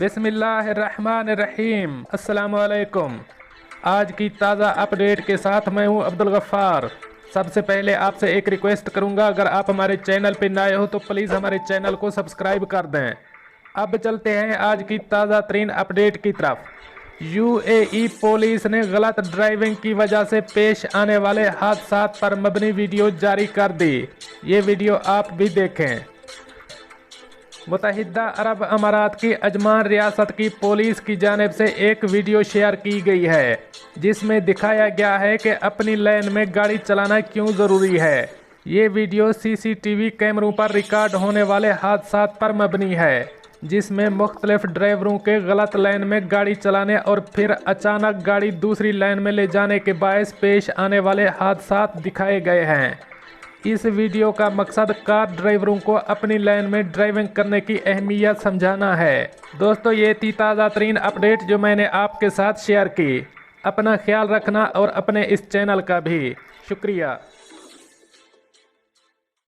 बिस्मिल्लाहिर्रहमानिर्रहीम। अस्सलामुअलैकुम। आज की ताज़ा अपडेट के साथ मैं हूं अब्दुल गफ्फार। सबसे पहले आपसे एक रिक्वेस्ट करूंगा, अगर आप हमारे चैनल पर नए हो तो प्लीज़ हमारे चैनल को सब्सक्राइब कर दें। अब चलते हैं आज की ताज़ा तरीन अपडेट की तरफ। यूएई पुलिस ने गलत ड्राइविंग की वजह से पेश आने वाले हादसात पर मबनी वीडियो जारी कर दी। ये वीडियो आप भी देखें। मुत्तहिदा अरब अमारात की अजमान रियासत की पुलिस की जानिब से एक वीडियो शेयर की गई है, जिसमें दिखाया गया है कि अपनी लेन में गाड़ी चलाना क्यों ज़रूरी है। ये वीडियो सीसीटीवी कैमरों पर रिकॉर्ड होने वाले हादसात पर मबनी है, जिसमें मुख्तलिफ ड्राइवरों के गलत लाइन में गाड़ी चलाने और फिर अचानक गाड़ी दूसरी लाइन में ले जाने के बायस पेश आने वाले हादसात दिखाए गए हैं। इस वीडियो का मकसद कार ड्राइवरों को अपनी लाइन में ड्राइविंग करने की अहमियत समझाना है। दोस्तों, ये थी ताज़ा तरीन अपडेट जो मैंने आपके साथ शेयर की। अपना ख्याल रखना और अपने इस चैनल का भी शुक्रिया।